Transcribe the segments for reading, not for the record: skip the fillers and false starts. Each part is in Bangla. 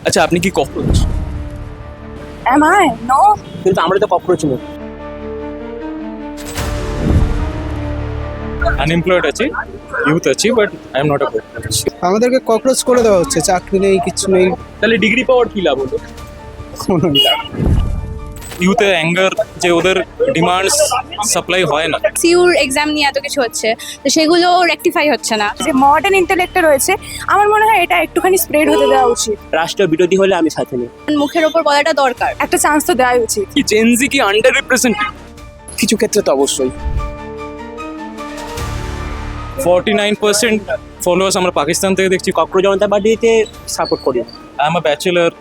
আচ্ছা, আপনি কি ককরোচ? Am I? No. কিন্তু আমরা তো ককরোচ নই। আনএমপ্লয়েড আছি, ইউথ আছি, but I am not a cockroach. আমাদেরকে ককরোচ করে দেওয়া হচ্ছে, চাকরি নেই, কিছু নেই, তাহলে ডিগ্রি পাওয়ার কি লাভ হলো? কোনো লাভ। ইউথের অ্যাঙ্গার যে ওদের ডিমান্ডস সাপ্লাই হয় না। সিউর এক্সাম নিয়ে এত কিছু হচ্ছে, তো সেগুলো রেকটিফাই হচ্ছে না। যে মডার্ন ইন্টেলেক্টটা রয়েছে, আমার মনে হয় এটা একটুখানি স্প্রেড হতে দেওয়া উচিত। রাষ্ট্র বিরোধী হলে আমি সাথে নেই। মুখের ওপর বলাটা দরকার, একটা চান্স তো দেওয়াই উচিত। কি জেনজি কি আন্ডার রিপ্রেজেন্টেড? কিছু ক্ষেত্রে তো অবশ্যই। 49% ফলোয়ার্স আমরা পাকিস্তান থেকে দেখছি। ককরোচ জনতা পার্টিতে সাপোর্ট করি। I am a bachelor,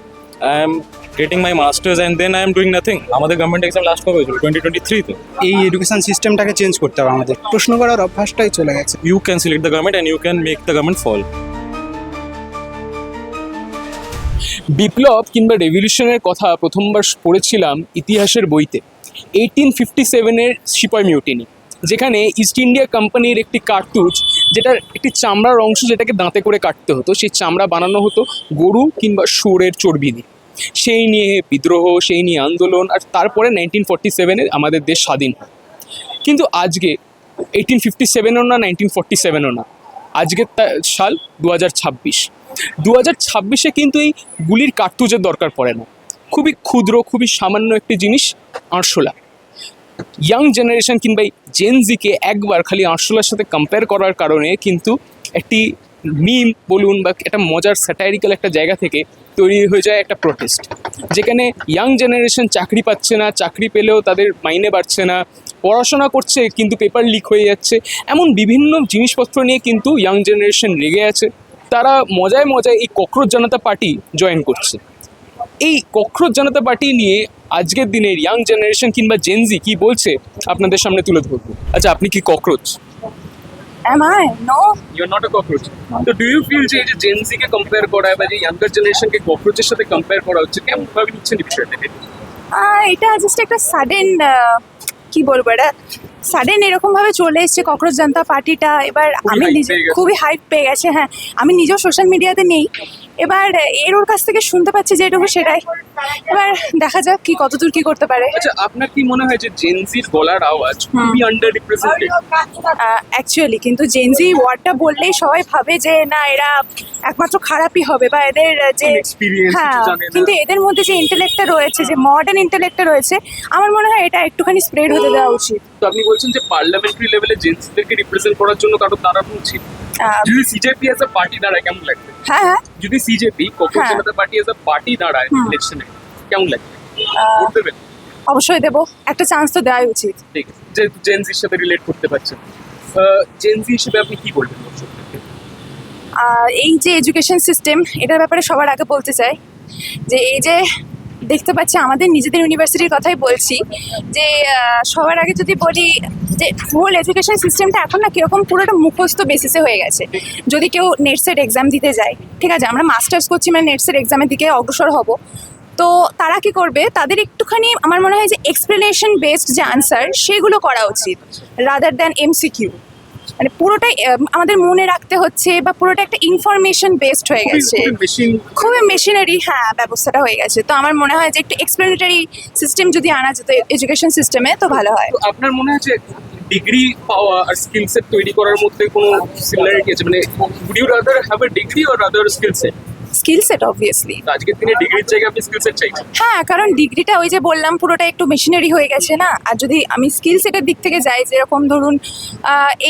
I am getting my masters and then I am doing nothing. আমাদের গভর্নমেন্ট এক্সাম লাস্ট কবে হয়েছিল? 2023 তে। এই এডুকেশন সিস্টেমটাকে চেঞ্জ করতে হবে আমাদের। প্রশ্ন করার অভ্যাসটাই চলে গেছে। You can select the government and you can make the government fall. বিপ্লব কিংবা রেভলিউশনের কথা প্রথমবার পড়েছিলাম ইতিহাসের বইতে 1857-এর সিপাই মিউটিনি, যেখানে ইস্ট ইন্ডিয়া কোম্পানির একটি কার্তুজ, যেটার একটি চামড়ার অংশ যেটাকে দাঁতে করে কাটতে হতো, সেই চামড়া বানানো হতো গরু কিংবা শুয়োরের চর্বি দিয়ে। সেই নিয়ে বিদ্রোহ, সেই নিয়ে আন্দোলন, আর তারপরে 1947-এ আমাদের দেশ স্বাধীন হয়। কিন্তু আজকে 1857ও না, 1947ও না, আজকের সাল 2026 কিন্তু এই গুলির কার্তুজের দরকার পড়ে না। খুবই ক্ষুদ্র, খুবই সামান্য একটি জিনিস, আরশোলা। ইয়াং জেনারেশন কিংবা জেনজিকে একবার খালি আরশোলার সাথে কম্পেয়ার করার কারণে কিন্তু একটি মিম বলুন বা একটা মজার স্যাটাইরিক্যাল একটা জায়গা থেকে তৈরি হয়ে যায় একটা প্রোটেস্ট, যেখানে ইয়াং জেনারেশন চাকরি পাচ্ছে না, চাকরি পেলেও তাদের মাইনে বাড়ছে না, পড়াশোনা করছে কিন্তু পেপার লিক হয়ে যাচ্ছে, এমন বিভিন্ন জিনিসপত্র নিয়ে কিন্তু ইয়াং জেনারেশন রেগে আছে। তারা মজায় মজায় এই ককরোচ জনতা পার্টি জয়েন করছে। এই ককরোচ জনতা পার্টি নিয়ে আজকের দিনের ইয়াং জেনারেশন কিংবা জেনজি কি বলছে আপনাদের সামনে তুলে ধরবো। আচ্ছা, আপনি কি cockroach? Am I? No. You are not a cockroach. তো ডু ইউ ফিল যে এই যে জেনজিকে কম্পেয়ার করা বা যে ইয়াঙ্গার জেনারেশনকে ককরোচের সাথে কম্পেয়ার করা হচ্ছে, কেমন ভাবে নিচ্ছেন এই বিষয়টাকে? এটা জাস্ট একটা সাডেন, কি বলবো, এটা সাডেন এরকম ভাবে চলে এসছে ককরোচ জনতা পার্টিটা। এবার আমি hype নিজে পেয়ে গেছে। খুবই হাইপ পেয়ে গেছে। হ্যাঁ, আমি নিজেও সোশ্যাল মিডিয়াতে নেই। এবার ওর কাছ থেকে শুনতে পাচ্ছি যেটুকু সেটাই। এবার দেখা যাক কি কতদূর কি করতে পারে। আচ্ছা, আপনার কি মনে হয় যে জেনজির গলার আওয়াজ খুবই আন্ডার রিপ্রেজেন্টেড? অ্যাকচুয়ালি কিন্তু জেনজি ওয়ার্ডটা বললেই সবাই ভাবে যে না, এরা একমাত্র খারাপই হবে বা এদের যে Inexperience, হ্যাঁ, কিছু জানে না। কিন্তু এদের মধ্যে যে ইন্টেলেক্টটা রয়েছে, যে মডার্ন ইন্টেলেক্টটা রয়েছে, আমার মনে হয় এটা একটুখানি স্প্রেড হতে দেওয়া উচিত। তো আপনি বলছেন যে পার্লামেন্টারি লেভেলে জেনজিদেরকে রিপ্রেজেন্ট করার জন্য কারো দাঁড়ানো উচিত। যদি সিজেপি এজ আ পার্টি দাঁড়ায় কেমন লাগবে? হ্যাঁ হ্যাঁ, যদি সিজেপি ককরোচ হ্যাঁ। জনতা পার্টি এজ আ পার্টি দাঁড়ায় ইলেকশনে, কেমন লাগবে? ভোট দেবেন? অবশ্যই দেবো, একটা চান্স তো দেওয়াই উচিত। ঠিক আছে, যেহেতু জেনজির সাথে রিলেট করতে পারছেন, জেনজি হিসেবে আপনি কি বলবেন দর্শকদেরকে? এই যে এডুকেশন সিস্টেম, এটার ব্যাপারে সবার আগে বলতে চাই যে এই যে দেখতে পাচ্ছি আমাদের নিজেদের ইউনিভার্সিটির কথাই বলছি, যে সবার আগে যদি বলি যে হোল এডুকেশন সিস্টেমটা এখন না কীরকম পুরোটা মুখস্থ বেসিসে হয়ে গেছে। যদি কেউ নেটসেট এক্সাম দিতে যায়, ঠিক আছে, আমরা মাস্টার্স করছি মানে নেটসেট এক্সামের দিকে অগ্রসর হব, তো তারা কি করবে, তাদের একটুখানি আমার মনে হয় যে এক্সপ্লেনেশন বেসড যে আনসার সেগুলো করা উচিত, রাদার দ্যান এমসিকিউ। মানে পুরোটাই আমাদের মনে রাখতে হচ্ছে বা পুরোটা একটা ইনফরমেশন বেসড হয়ে গেছে, খুবই মেশিনারি হ্যাঁ ব্যবস্থাটা হয়ে গেছে। তো আমার মনে হয় যে একটু এক্সপ্লেনেটরি সিস্টেম যদি আনা যেত এডুকেশন সিস্টেমে তো ভালো হয়। তো আপনার মনে হয় যে ডিগ্রি পাওয়া আর স্কিল সেট তৈরি করার মধ্যে কোনো সিমিলারিটি আছে? মানে would you rather have a degree or rather skill set? Skill set obviously. আজকের দিনে ডিগ্রির জায়গায় আপনি স্কিল সেট চাইছেন? হ্যাঁ, কারণ ডিগ্রিটা ওই যে বললাম পুরোটা একটু মেশিনারি হয়ে গেছে না। আর যদি আমি স্কিল সেটের দিক থেকে যাই, যেরকম ধরুন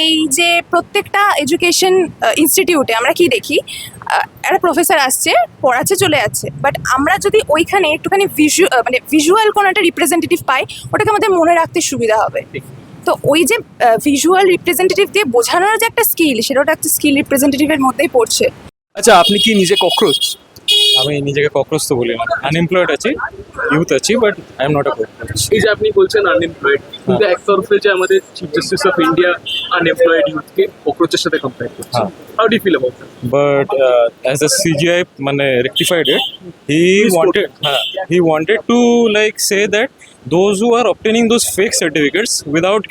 এই যে প্রত্যেকটা এডুকেশন ইনস্টিটিউটে আমরা কি দেখি, একটা প্রফেসর আসছে, পড়াচ্ছে, চলে যাচ্ছে, বাট আমরা যদি ওইখানে একটুখানি ভিজুয়াল কোনো একটা রিপ্রেজেন্টেটিভ পাই, ওটাকে আমাদের মনে রাখতে সুবিধা হবে। তো ওই যে ভিজুয়াল রিপ্রেজেন্টেটিভ দিয়ে বোঝানোর যে একটা স্কিল, সেটাও একটা স্কিল রিপ্রেজেন্টেটিভের মধ্যেই পড়ছে। আচ্ছা, আপনি কি নিজে ককরোচ? আমি নিজেকে ককরোচ তো বলি না। আনএমপ্লয়েড আছি, ইউথ আছি, but I am not a cockroach. এই যে আপনি বলছেন আনএমপ্লয়েড, কিন্তু এক তরফে যে আমাদের chief justice of India unemployed ইউথকে ককরোচের সাথে কম্পেয়ার করছে, how do you feel about that? But as a CGI মানে rectified it, he wanted to like say that those who are obtaining those fake certificates without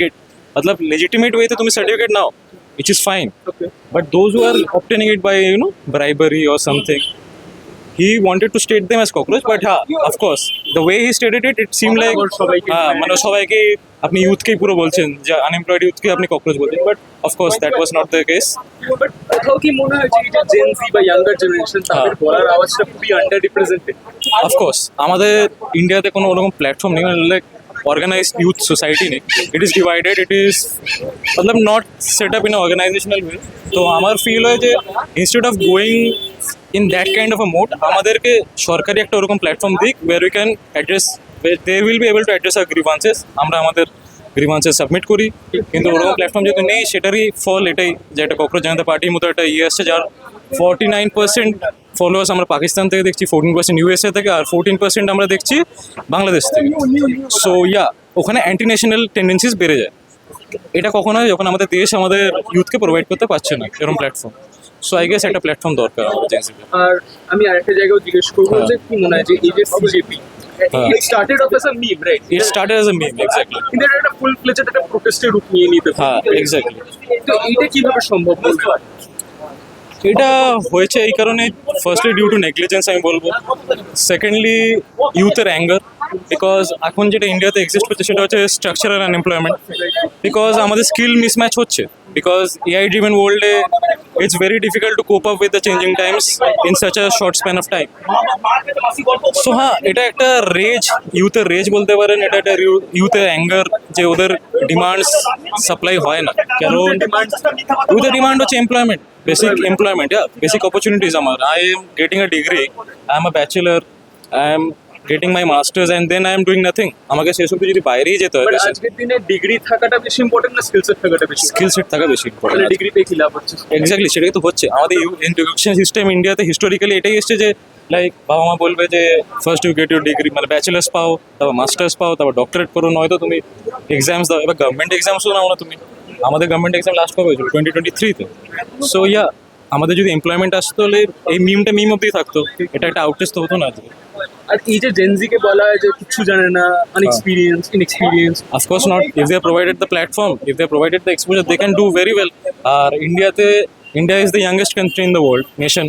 मतलब legitimate way তে তুমি certificate now, which is fine, Okay. but those who are obtaining it by bribery or something, he wanted to state them as cockroach, but of course the way he stated it seemed like মানে সবাইকে আপনি ইউথকেই পুরো বলছেন যে আনএমপ্লয়েড ইউথকে আপনি ককরোচ বলছেন, but of course that was not the case. But কোথাও কি মনে হয় যে এই যে জেনজি বা ইয়াঙ্গার জেনারেশন তাদের গলার আওয়াজটা খুবই আন্ডার রিপ্রেজেন্টেড? অফকোর্স আমাদের ইন্ডিয়াতে কোনো ওরকম প্ল্যাটফর্ম নেই, লাইক organized youth society নেই, it is divided, it is मतलब not set up in a organizational way। তো আমার ফিল হয় যে instead of going in that kind of a mode আমাদেরকে সরকারি একটা ওরকম প্ল্যাটফর্ম দিক where we can address, where they will be able to address our grievances, আমরা আমাদের গ্রিভান্সেস সাবমিট করি। কিন্তু ওরকম প্ল্যাটফর্ম যেহেতু নেই সেটারই ফল এটাই যে একটা ককরোচ জনতা পার্টির মতো একটা আসছে যার 49% ফলোয়ার্স আমরা পাকিস্তান থেকে দেখছি, 14% ইউএসএ থেকে, আর 14% আমরা দেখছি বাংলাদেশ থেকে। সো ওখানে অ্যান্টি ন্যাশনাল টেন্ডেন্সিস বেড়ে যায়। এটা কখন হয় যখন আমাদের দেশ আমাদের ইউথকে প্রোভাইড করতে পারছে না এরকম প্ল্যাটফর্ম। সো আই গেস একটা প্ল্যাটফর্ম দরকার আমাদের জেনসিকে। আর আমি আরেকটা জায়গায় জিজ্ঞেস করবো যে কি মনে হয় যে এই যে CJP it started off as a meme, right? It started as a meme, exactly. কিন্তু এটা একটা ফুল ফ্লেজড একটা প্রোটেস্টের রূপ নিয়ে নিতে হ্যাঁ, পারে। এক্স্যাক্টলি। তো এইটা কিভাবে সম্ভব মনে হয়? এটা হয়েছে এই কারণে, ফার্স্টলি ডিউ টু নেগলিজেন্স আমি বলবো, সেকেন্ডলি ইউথের অ্যাঙ্গার, বিকজ এখন যেটা ইন্ডিয়াতে এক্সিস্ট করছে সেটা হচ্ছে স্ট্রাকচারাল আনএমপ্লয়মেন্ট, বিকজ আমাদের স্কিল মিসম্যাচ হচ্ছে, বিকজ এআই ড্রিভেন ওয়ার্ল্ডে it's very difficult to cope up with the changing Times in such a short span of time. So এটা একটা রেজ, ইউথের রেজ বলতে পারেন, এটা একটা ইউথের অ্যাঙ্গার যে ওদের ডিমান্ডস সাপ্লাই হয় না, কারণ ইউথের ডিমান্ড হচ্ছে employment, basic employment, basic opportunities আমার। I am getting a degree, I am a bachelor, I am getting my masters and then I am doing nothing। আমাকে শেষ অবধি যদি বাইরেই যেতে হয়, বাট আজকের দিনে ডিগ্রি থাকাটা বেশি ইম্পর্টেন্ট না স্কিল সেট থাকাটা বেশি? স্কিল সেট থাকা বেশি মানে ইম্পর্টেন্ট। ডিগ্রি পেয়ে কি লাভ হচ্ছে? এক্স্যাক্টলি, সেটাই তো হচ্ছে আমাদের এডুকেশন সিস্টেম ইন্ডিয়াতে হিস্টোরিক্যালি এটাই এসছে যে লাইক বাবা মা বলবে যে first you get your degree, মানে ব্যাচেলার্স পাও, তারপর মাস্টার্স পাও, তারপর ডক্টরেট করো, নয়তো তুমি এক্সামস দাও। এবার গভর্নমেন্ট এক্সামসও নাও না তুমি। আমাদের গভর্নমেন্ট এক্সাম লাস্ট কবে হয়েছিল? 2023-তে। সো আমাদের যদি এমপ্লয়মেন্ট আসতো তাহলে এই মিমটা মিম অব্দি থাকতো, এটা একটা আউটটেস্ট তো হতো না আজকে। আর এই যে জেনজিকে বলা হয় যে কিছু জানে না, আনএক্সপিরিয়েন্স, inexperience, Of course not. If they are provided the platform, if they are provided the exposure, they can do very well. আর India is the youngest country in the world, nation.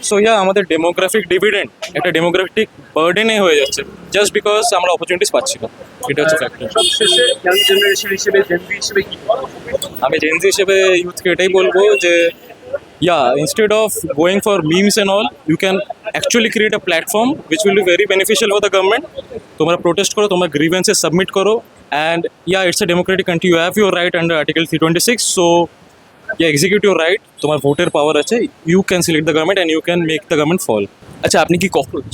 So আমাদের ডেমোগ্রাফিক ডিভিডেন্ড একটা ডেমোগ্রাফিক বার্ডেনে হয়ে যাচ্ছে, জাস্ট বিকজ আমরা অপরচুনিটিস পাচ্ছি না, এটা হচ্ছে ফ্যাক্টর। সবশেষে ইয়াং জেনারেশন হিসেবে জেনজি হিসেবে কি বলবো? আমি জেনজি হিসেবে ইউথকে এটাই বলবো যে instead of going for memes and all, you can actually create a platform which will be very beneficial for the government. তোমরা প্রোটেস্ট করো, তোমরা গ্রিভেন্সেস সাবমিট করো, and it's a democratic country, you have your right under Article 326, so execute your right, তোমার ভোটের পাওয়ার আছে, you can select the government and you can make the government fall. আচ্ছা, আপনি কি ককরোচ?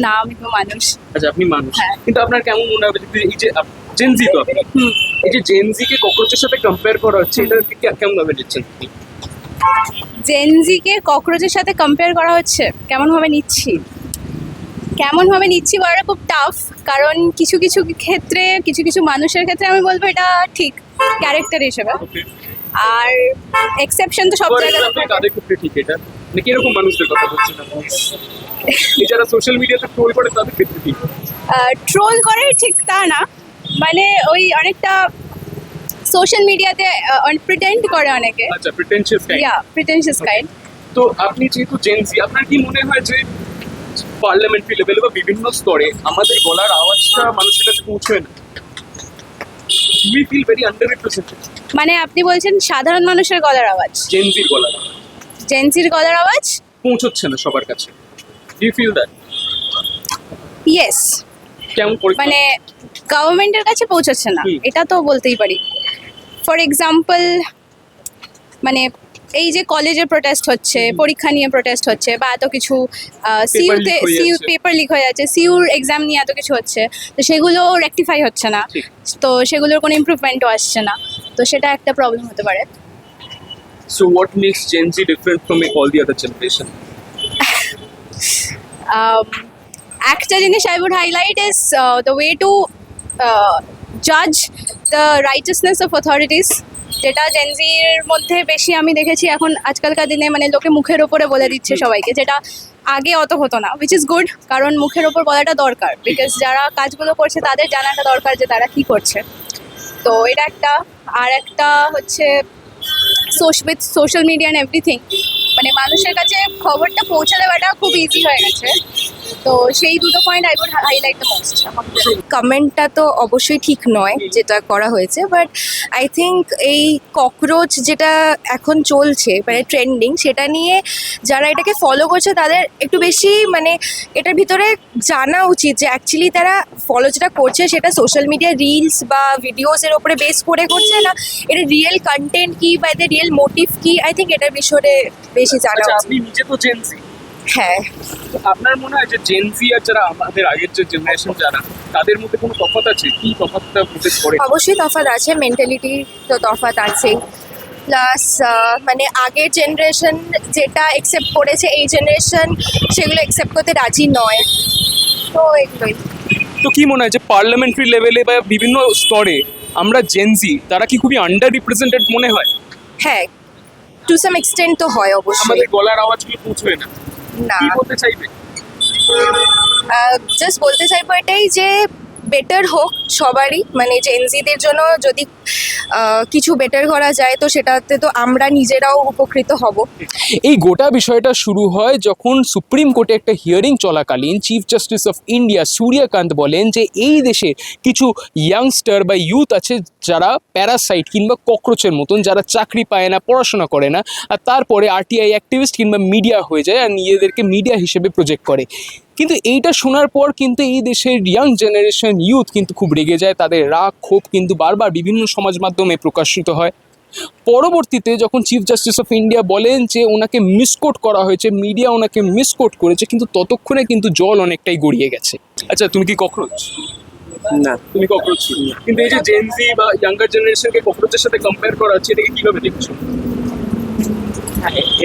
না, আমি তো মানুষ। আচ্ছা, আপনি মানুষ, হ্যাঁ। কিন্তু আপনার কেমন মনে হবে যে এই যে জেনজি, তো আপনি এই যে জেনজিকে ককরোচের সাথে কম্পেয়ার করা হচ্ছে, এটা কেমন ভাবে নিচ্ছেন? জেনজিকে ককরোচের সাথে কম্পেয়ার করা হচ্ছে, কেমনভাবে নিচ্ছি বলাটা খুব টাফ, কারণ কিছু কিছু ক্ষেত্রে কিছু মানুষের ক্ষেত্রে আমি বলবো এটা ঠিক ক্যারেক্টার হিসেবে, আর এক্সেপশন তো সব জায়গায়। কাদের ক্ষেত্রে ঠিক এটা, মানে কিরকম মানুষদের কথা বলছেন আপনি? যারা সোশ্যাল মিডিয়াতে ট্রোল করে তাদের ক্ষেত্রে ঠিক? ট্রোল করে ঠিক তা না, মানে ওই অনেকটা সোশ্যাল মিডিয়াতে প্রিটেন্ড করে অনেকে। আচ্ছা, প্রিটেনশিয়াস কাইন্ড। তো আপনি যেহেতু জেনজি, আপনার কি মনে হয় যে পার্লামেন্টারি লেভেলে বা বিভিন্ন স্তরে আমাদের গলার আওয়াজটা মানুষের কাছে পৌঁছয় না? We feel very underrepresented. মানে আপনি বলছেন সাধারণ মানুষের গলার আওয়াজ, জেনজির গলার আওয়াজ জেনজির গলার আওয়াজ পৌঁছচ্ছে না সবার কাছে? Do you feel that? Yes, কেমন করে? মানে গভর্নমেন্টের কাছে পৌঁছচ্ছে না, এটা তো বলতেই পারি। ফর এক্সাম্পল, মানে এই যে কলেজে প্রোটেস্ট হচ্ছে, পরীক্ষা নিয়ে প্রোটেস্ট হচ্ছে, বা এত কিছু সিইউ পেপার লিক হয়ে যাচ্ছে, সিইউর এক্সাম নিয়ে এত কিছু হচ্ছে, তো সেগুলো রেকটিফাই হচ্ছে না, তো সেগুলোর কোনো ইমপ্রুভমেন্টও আসছে না, তো সেটা একটা প্রবলেম হতে পারে। So what makes Gen Z different from all the other generation? একটা জিনিস I would highlight is the way to judge the righteousness of authorities, যেটা জেনজির মধ্যে বেশি আমি দেখেছি এখন আজকালকার দিনে, মানে লোকে মুখের ওপরে বলে দিচ্ছে সবাইকে, যেটা আগে অত হতো না, উইচ ইজ গুড, কারণ মুখের ওপর বলাটা দরকার, বিকজ যারা কাজগুলো করছে তাদের জানাটা দরকার যে তারা কি করছে। তো এটা একটা, আর একটা হচ্ছে with social media and everything, মানে মানুষের কাছে খবরটা পৌঁছে দেওয়াটা খুব ইজি হয়ে গেছে। তো সেই দুটো point I would highlight the most. কমেন্টটা তো অবশ্যই ঠিক নয় যেটা করা হয়েছে, বাট আই থিঙ্ক এই ককরোচ যেটা এখন চলছে মানে ট্রেন্ডিং, সেটা নিয়ে যারা এটাকে ফলো করছে তাদের একটু বেশি মানে এটার ভিতরে জানা উচিত যে অ্যাকচুয়ালি তারা ফলো যেটা করছে সেটা সোশ্যাল মিডিয়া রিলস বা ভিডিওসের ওপরে বেস করে করছে না, এটা রিয়েল কন্টেন্ট কি বা এদের রিয়েল মোটিভ কি, আই থিঙ্ক এটার বিষয়ে বেশি জানা আচ্ছা, উচিত। আপনি নিজে তো জেনজি, হ্যাঁ, আপনার মনে হয় যে জেনজি আর যারা আমাদের আগের যে জেনারেশন যারা, তাদের মধ্যে কোনো তফাৎ আছে? কি তফাৎটা বুঝে করে? অবশ্যই তফাৎ আছে, মেন্টালিটি তো তফাৎ আছেই। প্লাস মানে আগের জেনারেশন যেটা একসেপ্ট করেছে এই জেনারেশন সেগুলো একসেপ্ট করতে রাজি নয়, তো এগুলোই। তো কি মনে হয় যে পার্লামেন্টারি লেভেলে বা বিভিন্ন স্তরে আমরা জেনজি তারা কি খুবই আন্ডার রিপ্রেজেন্টেড মনে হয়? হ্যাঁ, টু সাম এক্সটেন্ট তো হয় অবশ্যই। আমাদের গলার আওয়াজ কি পৌঁছবে না? না, কি বলতে চাইবে? জাস্ট বলতে চাইবো এটাই যে বেটার হোক সবারই, মানে জেনজিদের জন্য যদি কিছু বেটার করা যায় তো সেটাতে তো আমরা নিজেরাও উপকৃত হব। এই গোটা বিষয়টা শুরু হয় যখন সুপ্রিম কোর্টে একটা হিয়ারিং চলাকালীন chief justice of India Suryakant বলেন যে এই দেশে কিছু ইয়াংস্টার বা ইউথ আছে যারা প্যারাসাইট কিংবা ককরোচের মতন, যারা চাকরি পায় না, পড়াশোনা করে না, আর তারপরে আরটিআই অ্যাক্টিভিস্ট কিংবা মিডিয়া হয়ে যায় আর নিজেদেরকে মিডিয়া হিসেবে প্রজেক্ট করে। কিন্তু এইটা শোনার পর কিন্তু এই দেশের ইয়াং জেনারেশন ইউথ কিন্তু খুব রেগে যায়, তাদের রাগ ক্ষোভ কিন্তু বারবার বিভিন্ন সমাজ মাধ্যমে প্রকাশিত হয়। পরবর্তীতে যখন চিফ জাস্টিস অফ ইন্ডিয়া বলেন যে ওনাকে মিসকোট করা হয়েছে, মিডিয়া ওনাকে মিসকোট করেছে, কিন্তু ততক্ষণে কিন্তু জল অনেকটাই গড়িয়ে গেছে। আচ্ছা, তুমি কি ককরোচ? না, তুমি ককরোচ, কিন্তু এই যে জেনজি বা ইয়াঙ্গার জেনারেশনকে ককরোচের সাথে কম্পেয়ার করা হচ্ছে, এটাকে কিভাবে দেখছো?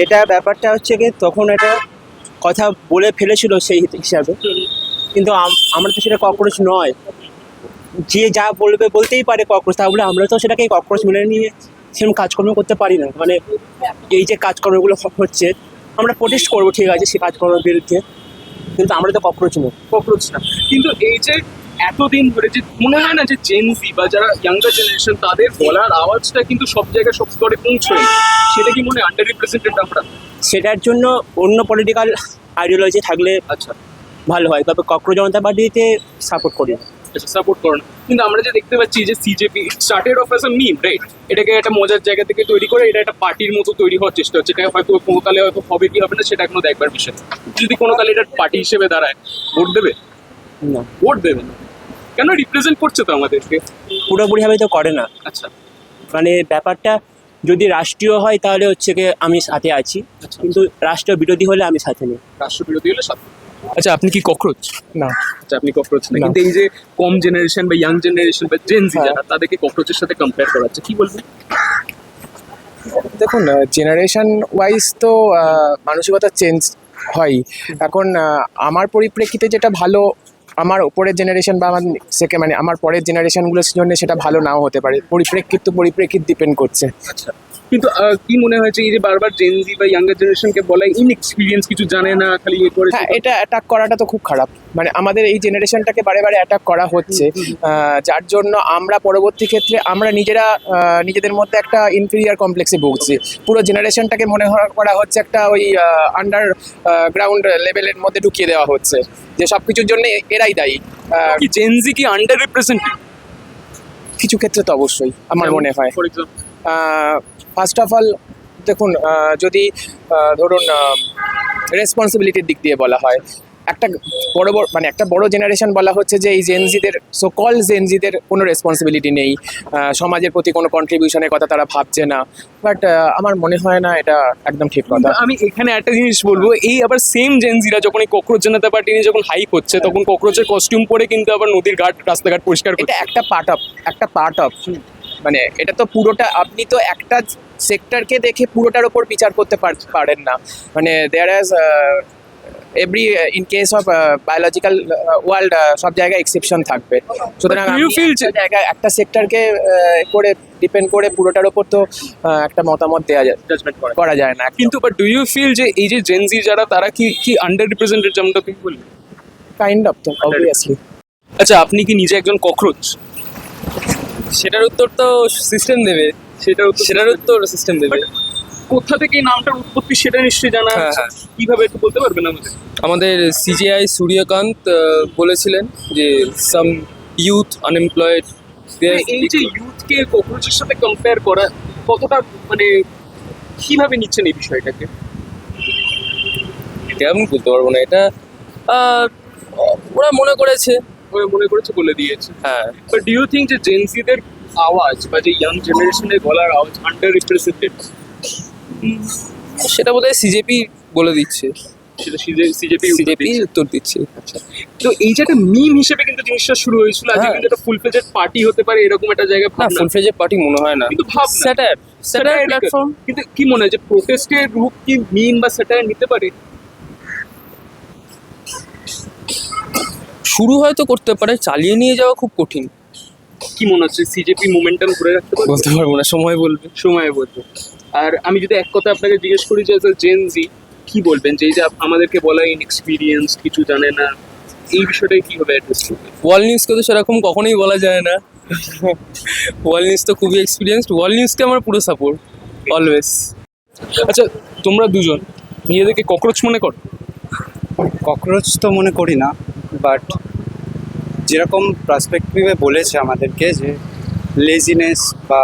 এটা ব্যাপারটা হচ্ছে কি তখন এটা কথা বলে ফেলেছিল সেই হিসাবে, কিন্তু আমরা তো সেটা ককরোচ নয়। যে যা বলবে বলতেই পারে ককরোচ, তা বলে আমরা তো সেটাকে ককরোচ মেনে নিয়ে সেরকম কাজকর্ম করতে পারি না। মানে এই যে কাজকর্মগুলো হচ্ছে আমরা প্রোটেস্ট করবো, ঠিক আছে, সেই কাজকর্মের বিরুদ্ধে, কিন্তু আমরা তো ককরোচ নই। ককরোচ না, কিন্তু এই যে এতদিন ধরে যে মনে হয় না যে জেনজি বা যারা ইয়াঙ্গার জেনারেশন তাদের বলার আওয়াজটা কিন্তু সব জায়গায় সব স্তরে পৌঁছয়, সেটা কি মনে হয় আন্ডার রিপ্রেজেন্টেড আমরা? সেটার জন্য অন্য পলিটিক্যাল আইডিওলজি থাকলে আচ্ছা, ভালো হয়, তবে ককরোচ জনতা পার্টিতে সাপোর্ট করি না। সাপোর্ট করো না, কিন্তু আমরা যে দেখতে পাচ্ছি যে CJP started off as a meme, right? এটাকে একটা মজার জায়গা থেকে তৈরি করে এটা একটা পার্টির মতো তৈরি হওয়ার চেষ্টা হচ্ছে। এটা হয়তো কোনো কালে হয়তো হবে কি হবে না সেটা এখনো দেখবার বিষয়। যদি কোনো কালে এটা পার্টি হিসেবে দাঁড়ায়, ভোট দেবে? না, ভোট দেবে না কেন? রিপ্রেজেন্ট করছে তো আমাদেরকে। পুরোপুরিভাবে তো করে না। আচ্ছা, মানে ব্যাপারটা যদি রাষ্ট্রীয় হয় তাহলে হচ্ছে কি আমি সাথে আছি, কিন্তু রাষ্ট্রীয় বিরোধী হলে আমি সাথে নেই। রাষ্ট্রবিরোধী হলে সাথে। আচ্ছা, আপনি কি ককরোচ? না। আচ্ছা, আপনি ককরোচ না, কিন্তু এই যে কম জেনারেশন বা ইয়াং জেনারেশন বা জেনজি যারা, তাদেরকে ককরোচের সাথে কম্পেয়ার করা হচ্ছে, কি বলবেন? দেখুন, জেনারেশন ওয়াইজ তো মানসিকতা চেঞ্জ হয়। এখন আমার পরিপ্রেক্ষিতে যেটা ভালো আমার উপরের জেনারেশন বা আমার মানে আমার পরের জেনারেশনগুলোর জন্য সেটা ভালো নাও হতে পারে। পরিপ্রেক্ষিত ডিপেন্ড করছে। আচ্ছা, কিন্তু কি মনে হয়েছে এই যে বারবার জেনজি বা ইয়াঙ্গার জেনারেশনকে বলা ইনএক্সপিরিয়েন্স, কিছু জানে না, খালি ইয়ে করে? হ্যাঁ, এটা অ্যাটাক করাটা তো খুব খারাপ। মানে আমাদের এই জেনারেশনটাকে বারে বারে অ্যাটাক করা হচ্ছে, যার জন্য আমরা পরবর্তী ক্ষেত্রে আমরা নিজেরা নিজেদের মধ্যে একটা ইনফিরিয়ার কমপ্লেক্সে ভুগছি। পুরো জেনারেশনটাকে মনে করা হচ্ছে একটা ওই আন্ডার গ্রাউন্ড লেভেলের মধ্যে ঢুকিয়ে দেওয়া হচ্ছে, যে সব কিছুর জন্য এরাই দায়ী। কি জেনজি কি আন্ডার রিপ্রেজেন্টেড? কিছু ক্ষেত্রে তো অবশ্যই আমার মনে হয়। For example, first of all দেখুন, যদি ধরুন রেসপন্সিবিলিটির দিক দিয়ে বলা হয়, একটা বড় জেনারেশন বলা হচ্ছে যে এই জেনজিদের জেনজিদের কোনো রেসপন্সিবিলিটি নেই, সমাজের প্রতি কোনো কন্ট্রিবিউশনের কথা তারা ভাবছে না। বাট আমার মনে হয় না এটা একদম ঠিক কথা। আমি এখানে একটা জিনিস বলবো, এই আবার সেম জেনজিরা যখন এই ককরোচ জনতা পার্টি নিয়ে যখন হাইপ হচ্ছে, তখন ককরোচের কস্টিউম পরে কিন্তু আবার নদীর ঘাট রাস্তাঘাট পরিষ্কার করছে। এটা একটা পার্ট অফ মানে এটা তো পুরোটা, আপনি তো একটা সেক্টরকে দেখে পুরোটার ওপর বিচার করতে পারেন না। মানে there as every in case of biological world সব জায়গায় এক্সেপশন থাকবে। সুতরাং But do you feel একটা জায়গায় একটা সেক্টরকে করে ডিপেন্ড করে পুরোটার ওপর তো একটা মতামত দেওয়া যায়, জাজমেন্ট করা যায় না। কিন্তু বাট ডু ইউ ফিল যে এই যে জেনজি যারা, তারা কি আন্ডার রিপ্রেজেন্টেড, যেমনটা তুমি বললে? কাইন্ড অফ তো অবভিয়াসলি। আচ্ছা, আপনি কি নিজে একজন ককরোচ? সেটার উত্তর তো সিস্টেম দেবে, সেটার উত্তর সিস্টেম দেবে। কোথা থেকে এই নামটার উৎপত্তি সেটা নিশ্চয়ই জানা হ্যাঁ, আছে। হ্যাঁ। কিভাবে একটু বলতে পারবেন আমাদের? আমাদের সিজিআই সূর্যকান্ত বলেছিলেন যে সাম ইউথ আনএমপ্লয়েড মানে এই যে ইউথকে ককরোচের সাথে কম্পেয়ার করা কতটা মানে কিভাবে নিচ্ছেন এই বিষয়টাকে? এটা আমি বলতে পারবো না, এটা আহ, ওরা মনে করেছে। ওরা মনে করেছে বলে দিয়েছে। হ্যাঁ, বাট ডু ইউ থিঙ্ক যে জেনজিদের আওয়াজ বা যে ইয়াং জেনারেশনের গলার আওয়াজ আন্ডার রিপ্রেজেন্টেড? সেটা বোধহয় সিজেপি বলে দিচ্ছে, সেটা সিজেপি সিজেপি উত্তর দিচ্ছে। তো এই যে একটা মিম হিসেবে কিন্তু জিনিসটা শুরু হয়েছিল, আজকে হ্যাঁ। কিন্তু একটা ফুল ফ্লেজেড পার্টি হতে পারে এরকম একটা জায়গায় না, ভাবনা। ফুল ফ্লেজের পার্টি মনে হয় না, কিন্তু ভাবনা। Satire Satire platform. কিন্তু কি মনে হয় যে প্রোটেস্টের রূপ কি মিম বা স্যাটায়ার নিতে পারে? শুরু হয়তো করতে পারে, চালিয়ে নিয়ে যাওয়া খুব কঠিন। কি মনে হচ্ছে সিজেপি মোমেন্টাম ধরে রাখতে পারবে? বলতে পারবো না, সময় বলবে। সময় বলবে। আর আমি যদি এক কথা আপনাকে জিজ্ঞেস করি যে জেনজি কি বলবেন যে এই যে আমাদেরকে বলা ইনএক্সপিরিয়েন্স, কিছু জানে না, এই বিষয়টাই কিভাবে অ্যাড্রেস করবে? ওয়ার্ল্ড নিউজকে তো সেরকম কখনোই বলা যায় না। ওয়ার্ল্ড নিউজ তো খুবই এক্সপিরিয়েন্সড, ওয়ার্ল্ড নিউজকে আমার পুরো সাপোর্ট অলওয়েজ। আচ্ছা, তোমরা দুজন নিজেদেরকে ককরোচ মনে করো? ককরোচ তো মনে করি না, বাট যেরকম পার্সপেক্টিভে বলেছে আমাদেরকে যে লেজিনেস বা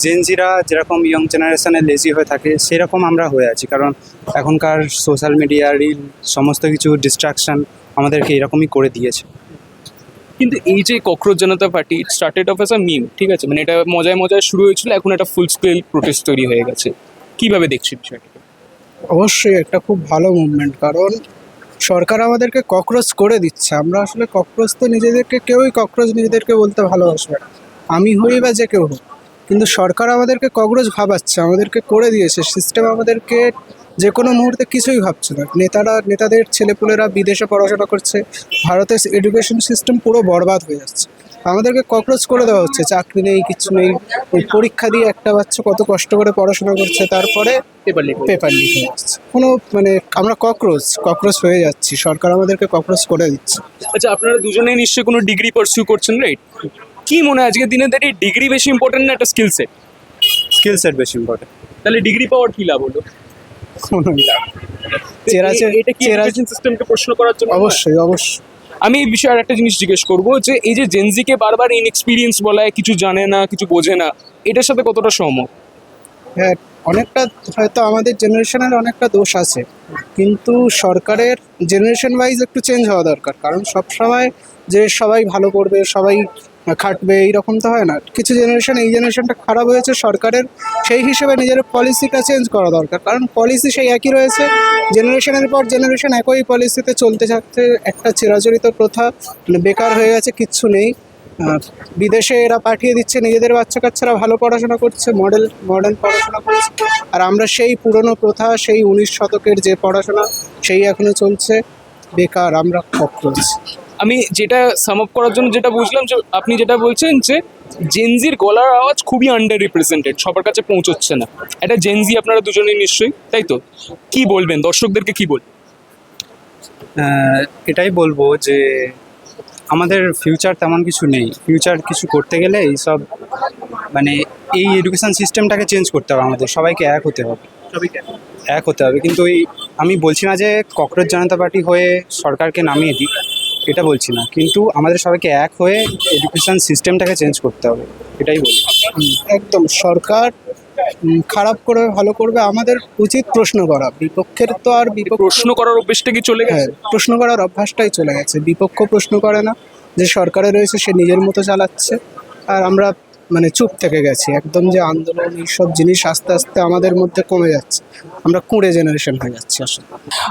জেনজিরা যেরকম ইয়ং জেনারেশনে লেজি হয়ে থাকে সেরকম আমরা হয়ে আছি, কারণ এখনকার সোশ্যাল মিডিয়া রিল সমস্ত কিছু ডিস্ট্রাকশন আমাদেরকে এরকমই করে দিয়েছে। কিন্তু এই যে cockroach Janata party started off as a meme, ঠিক আছে, মানে এটা মজায় মজায় শুরু হয়েছিল, এখন একটা ফুল স্কেল প্রোটেস্ট তৈরি হয়ে গেছে। কিভাবে দেখছি বিষয়টাকে? অবশ্যই একটা খুব ভালো মুভমেন্ট, কারণ সরকার আমাদেরকে ককরোচ করে দিচ্ছে। আমরা আসলে ককরোচ তো নিজেদেরকে কেউই ককরোচ নিজেদেরকে বলতে ভালোবাসবে না, আমি হই বা যে কেউ হোক, কিন্তু সরকার আমাদেরকে ককরোচ ভাবাচ্ছে, আমাদেরকে করে দিয়েছে সিস্টেম, আমাদেরকে যে কোনো মুহূর্তে কিছুই ভাবছে না। নেতাদের ছেলেপুলেরা বিদেশে পড়াশোনা করছে, ভারতের এডুকেশন সিস্টেম পুরো বরবাদ হয়ে যাচ্ছে, আমাদেরকে ককরোচ করে দেওয়া হচ্ছে, চাকরি নেই, কিছু নেই। ওই পরীক্ষা দিয়ে একটা বাচ্চা কত কষ্ট করে পড়াশোনা করছে, তারপরে পেপার লিক হয়ে যাচ্ছে। কোনো মানে আমরা ককরোচ হয়ে যাচ্ছি, সরকার আমাদেরকে ককরোচ করে দিচ্ছে। আচ্ছা, আপনারা দুজনেই নিশ্চয়ই কোনো ডিগ্রি পারসিউ করছেন, রাইট? কি মনে হয় আজকের দিনে দাঁড়িয়ে ডিগ্রি বেশি ইম্পর্টেন্ট না একটা স্কিল সেট? স্কিল সেট বেশি ইম্পর্টেন্ট। তাহলে ডিগ্রি পাওয়ার কি লাভ হলো? এটা কি এডুকেশন সিস্টেমকে প্রশ্ন করার জন্য? অবশ্যই। আমি এই বিষয়ে আর একটা জিনিস জিজ্ঞেস করবো যে এই যে জেনজিকে বারবার ইনএক্সপিরিয়েন্স বলা হয়, কিছু জানে না, কিছু বোঝে না, এটার সাথে কতটা সহমত? হ্যাঁ, অনেকটা হয়তো আমাদের জেনারেশনের অনেকটা দোষ আছে, কিন্তু সরকারের জেনারেশন ওয়াইজ একটু চেঞ্জ হওয়া দরকার, কারণ সবসময় যে সবাই ভালো করবে, সবাই খাটবে এইরকম তো হয় না। কিছু এই জেনারেশনটা খারাপ হয়েছে, সরকারের সেই হিসেবে নিজের পলিসিটা চেঞ্জ করা দরকার, কারণ পলিসি সেই একই রয়েছে, জেনারেশনের পর জেনারেশন একই পলিসিতে চলতে থাকতে একটা চিরাচরিত প্রথা, মানে বেকার হয়ে গেছে, কিচ্ছু নেই। বিদেশে এরা পাঠিয়ে দিচ্ছে, নিজেদের বাচ্চা কাচ্চারা ভালো পড়াশোনা করছে, মডার্ন পড়াশোনা করছে, আর আমরা সেই পুরনো প্রথা, সেই 19 শতকের যে পড়াশোনা সেই এখনো চলছে, বেকার, আমরা ককরোচ। আমি যেটা সাম আপ করার জন্য যেটা বুঝলাম যে আপনি যেটা বলছেন যে জেনজির গলার আওয়াজ খুবই আন্ডার রিপ্রেজেন্টেড, সবার কাছে পৌঁছচ্ছে না। এটা জেনজি আপনারা দুজনেই নিশ্চয়ই, তাই তো? কি বলবেন দর্শকদেরকে, কি বলবেন? এটাই বলবো যে আমাদের ফিউচার তেমন কিছু নেই, ফিউচার কিছু করতে গেলে এইসব মানে এই এডুকেশন সিস্টেমটাকে চেঞ্জ করতে হবে, আমাদের সবাইকে এক হতে হবে, কিন্তু আমি বলছি না যে ককরোচ জনতা পার্টি হয়ে সরকারকে নামিয়ে দিক, এটা বলছি না, কিন্তু আমাদের সবাইকে এক হয়ে এডুকেশন সিস্টেমটাকে চেঞ্জ করতে হবে, এটাই বলি। একদম, সরকার খারাপ করবে ভালো করবে, আমাদের উচিত প্রশ্ন করা, বিপক্ষের তো আর প্রশ্ন করার অভ্যেসটা কি চলে গেছে? প্রশ্ন করার অভ্যাসটাই চলে গেছে, বিপক্ষ প্রশ্ন করে না, যে সরকারে রয়েছে সে নিজের মতো চালাচ্ছে, আর আমরা মানে চুপ থেকে গেছি একদম, যে আন্দোলন এইসব জিনিস আস্তে আস্তে আমাদের মধ্যে কমে যাচ্ছে, আমরা কুঁড়ে জেনারেশন হয়ে যাচ্ছি আসলে।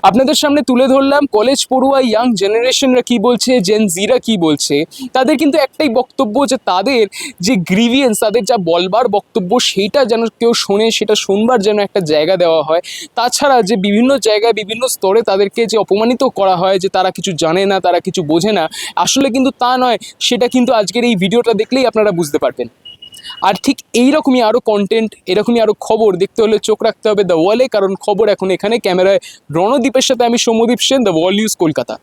আপনাদের সামনে তুলে ধরলাম কলেজ পড়ুয়া ইয়াং জেনারেশনরা কি বলছে, জেন জিরা কি বলছে। তাদের কিন্তু একটাই বক্তব্য যে তাদের যে গ্রিভিয়েন্স, তাদের যা বলবার বক্তব্য, সেইটা যেন কেউ শোনে, সেটা শুনবার যেন একটা জায়গা দেওয়া হয়। তাছাড়া যে বিভিন্ন জায়গায় বিভিন্ন স্তরে তাদেরকে যে অপমানিত করা হয়, যে তারা কিছু জানে না, তারা কিছু বোঝে না, আসলে কিন্তু তা নয়। সেটা কিন্তু আজকের এই ভিডিওটা দেখলেই আপনারা বুঝতে পারবেন। আর ঠিক এইরকমই আরও কন্টেন্ট, এরকমই আরও খবর দেখতে হলে চোখ রাখতে হবে দ্য ওয়ালে, কারণ খবর এখন এখানে। ক্যামেরায় রণদীপের সাথে আমি Soumyadip Sen, the Wall News, Kolkata.